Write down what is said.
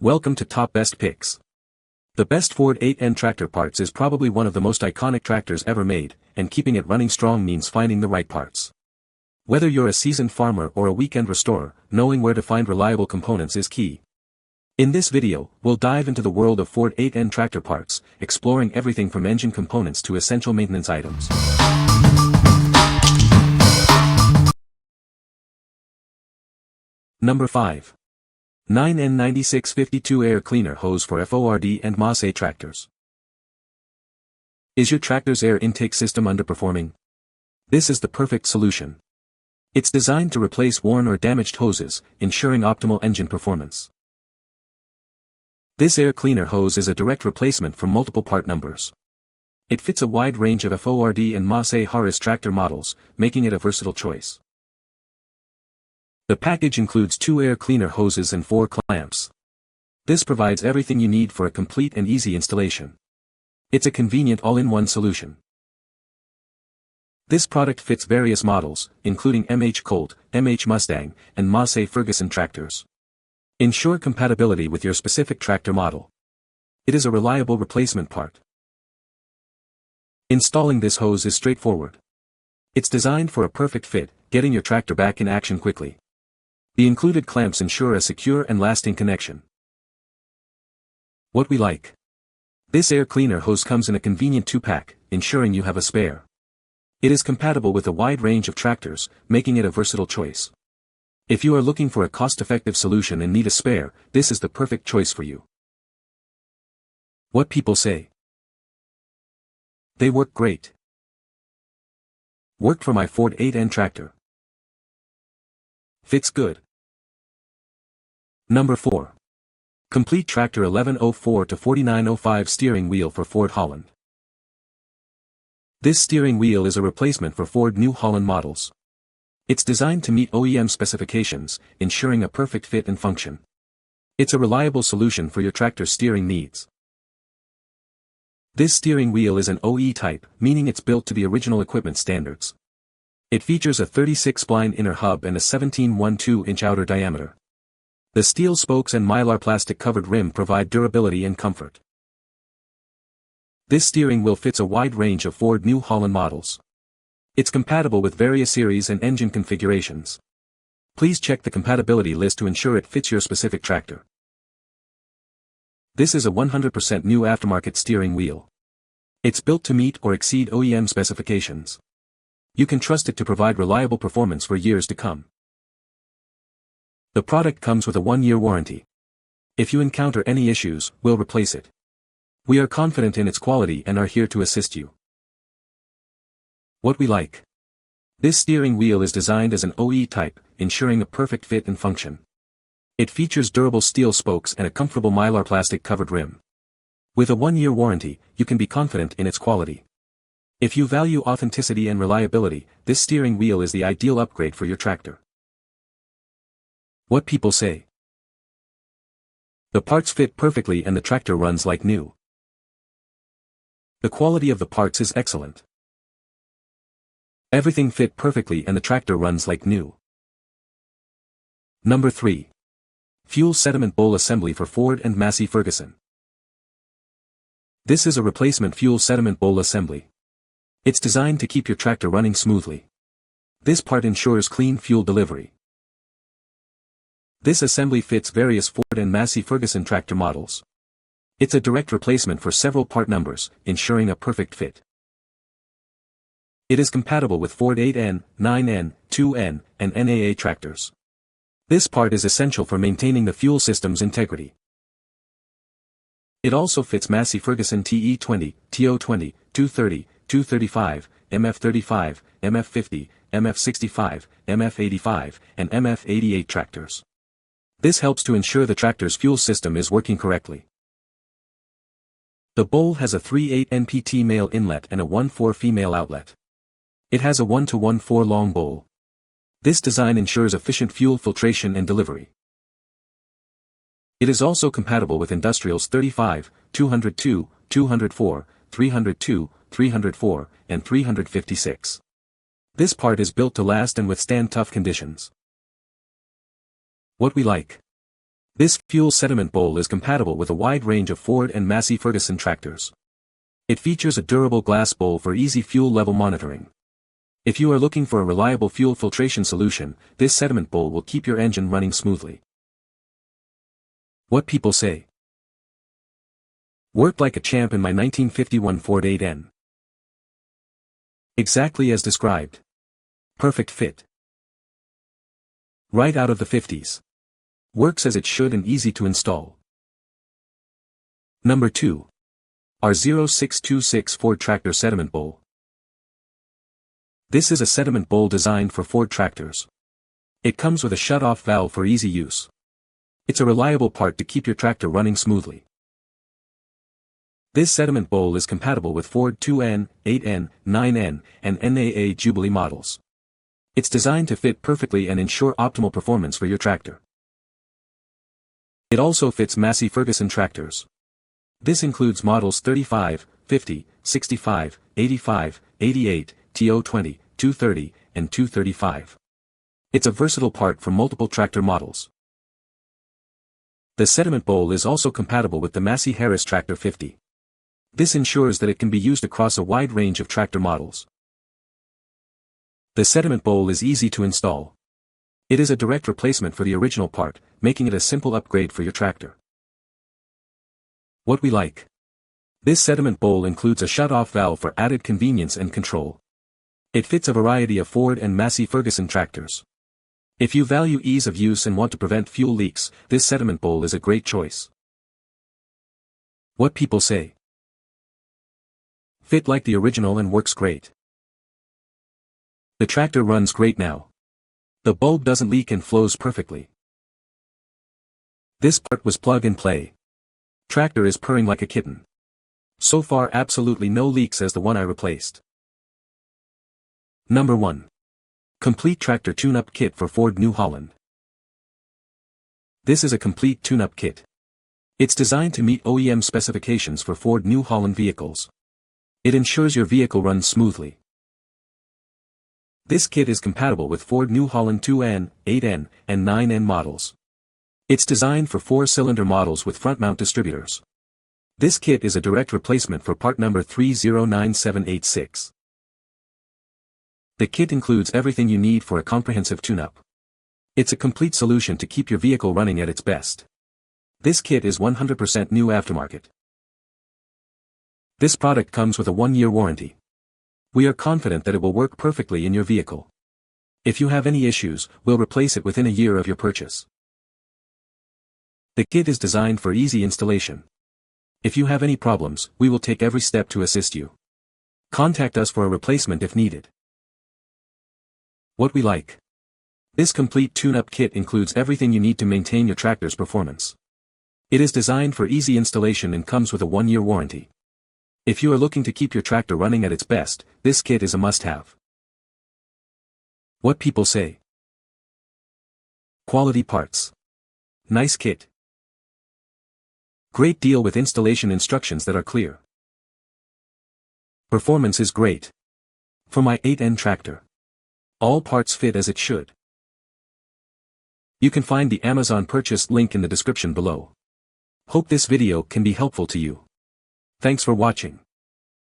Welcome to Top Best Picks. The best Ford 8N tractor parts is probably one of the most iconic tractors ever made, and keeping it running strong means finding the right parts. Whether you're a seasoned farmer or a weekend restorer, knowing where to find reliable components is key. In this video, we'll dive into the world of Ford 8N tractor parts, exploring everything from engine components to essential maintenance items. Number 5. 9N9652 Air Cleaner Hose for Ford and Ma-ssey Tractors. Is your tractor's air intake system underperforming? This is the perfect solution. It's designed to replace worn or damaged hoses, ensuring optimal engine performance. This air cleaner hose is a direct replacement for multiple part numbers. It fits a wide range of Ford and Massey tractor models, making it a versatile choice. The package includes 2 air cleaner hoses and 4 clamps. This provides everything you need for a complete and easy installation. It's a convenient all-in-one solution. This product fits various models, including MH Colt, MH Mustang, and Massey Ferguson tractors. Ensure compatibility with your specific tractor model. It is a reliable replacement part. Installing this hose is straightforward. It's designed for a perfect fit, getting your tractor back in action quickly. The included clamps ensure a secure and lasting connection. What we like. This air cleaner hose comes in a convenient 2-pack, ensuring you have a spare. It is compatible with a wide range of tractors, making it a versatile choice. If you are looking for a cost-effective solution and need a spare, this is the perfect choice for you. What people say. They work great. Worked for my Ford 8N tractor. Fits good. Number 4. Complete Tractor 1104 to 4905 Steering Wheel for Ford Holland. This steering wheel is a replacement for Ford New Holland models. It's designed to meet OEM specifications, ensuring a perfect fit and function. It's a reliable solution for your tractor's steering needs. This steering wheel is an OE type, meaning it's built to the original equipment standards. It features a 36-spline inner hub and a 17.12-inch outer diameter. The steel spokes and mylar plastic covered rim provide durability and comfort. This steering wheel fits a wide range of Ford New Holland models. It's compatible with various series and engine configurations. Please check the compatibility list to ensure it fits your specific tractor. This is a 100% new aftermarket steering wheel. It's built to meet or exceed OEM specifications. You can trust it to provide reliable performance for years to come. The product comes with a 1-year warranty. If you encounter any issues, we'll replace it. We are confident in its quality and are here to assist you. What we like. This steering wheel is designed as an OE type, ensuring a perfect fit and function. It features durable steel spokes and a comfortable mylar plastic covered rim. With a 1-year warranty, you can be confident in its quality. If you value authenticity and reliability, this steering wheel is the ideal upgrade for your tractor. What people say. The parts fit perfectly and the tractor runs like new. The quality of the parts is excellent. Everything fit perfectly and the tractor runs like new. Number 3. Fuel Sediment Bowl Assembly for Ford and Massey Ferguson. This is a replacement fuel sediment bowl assembly. It's designed to keep your tractor running smoothly. This part ensures clean fuel delivery. This assembly fits various Ford and Massey Ferguson tractor models. It's a direct replacement for several part numbers, ensuring a perfect fit. It is compatible with Ford 8N, 9N, 2N, and NAA tractors. This part is essential for maintaining the fuel system's integrity. It also fits Massey Ferguson TE20, TO20, 230, 235, MF35, MF50, MF65, MF85, and MF88 tractors. This helps to ensure the tractor's fuel system is working correctly. The bowl has a 3/8 NPT male inlet and a 1/4 female outlet. It has a 1:1/4 long bowl. This design ensures efficient fuel filtration and delivery. It is also compatible with Industrials 35, 202, 204, 302, 304, and 356. This part is built to last and withstand tough conditions. What we like. This fuel sediment bowl is compatible with a wide range of Ford and Massey Ferguson tractors. It features a durable glass bowl for easy fuel level monitoring. If you are looking for a reliable fuel filtration solution, this sediment bowl will keep your engine running smoothly. What people say. Worked like a champ in my 1951 Ford 8N. Exactly as described. Perfect fit. Right out of the 50s. Works as it should and easy to install. Number 2. R0626 Ford Tractor Sediment Bowl. This is a sediment bowl designed for Ford tractors. It comes with a shut-off valve for easy use. It's a reliable part to keep your tractor running smoothly. This sediment bowl is compatible with Ford 2N, 8N, 9N, and NAA Jubilee models. It's designed to fit perfectly and ensure optimal performance for your tractor. It also fits Massey Ferguson tractors. This includes models 35, 50, 65, 85, 88, TO20, 230, and 235. It's a versatile part for multiple tractor models. The sediment bowl is also compatible with the Massey Harris Tractor 50. This ensures that it can be used across a wide range of tractor models. The sediment bowl is easy to install. It is a direct replacement for the original part, making it a simple upgrade for your tractor. What we like. This sediment bowl includes a shut-off valve for added convenience and control. It fits a variety of Ford and Massey Ferguson tractors. If you value ease of use and want to prevent fuel leaks, this sediment bowl is a great choice. What people say. Fit like the original and works great. The tractor runs great now. The bulb doesn't leak and flows perfectly. This part was plug and play. Tractor is purring like a kitten. So far absolutely no leaks as the one I replaced. Number 1. Complete Tractor Tune-Up Kit for Ford New Holland. This is a complete tune-up kit. It's designed to meet OEM specifications for Ford New Holland vehicles. It ensures your vehicle runs smoothly. This kit is compatible with Ford New Holland 2N, 8N, and 9N models. It's designed for 4-cylinder models with front-mount distributors. This kit is a direct replacement for part number 309786. The kit includes everything you need for a comprehensive tune-up. It's a complete solution to keep your vehicle running at its best. This kit is 100% new aftermarket. This product comes with a 1-year warranty. We are confident that it will work perfectly in your vehicle. If you have any issues, we'll replace it within a year of your purchase. The kit is designed for easy installation. If you have any problems, we will take every step to assist you. Contact us for a replacement if needed. What we like. This complete tune-up kit includes everything you need to maintain your tractor's performance. It is designed for easy installation and comes with a 1-year warranty. If you are looking to keep your tractor running at its best, this kit is a must-have. What people say. Quality parts. Nice kit. Great deal with installation instructions that are clear. Performance is great. For my 8N tractor. All parts fit as it should. You can find the Amazon purchase link in the description below. Hope this video can be helpful to you. Thanks for watching.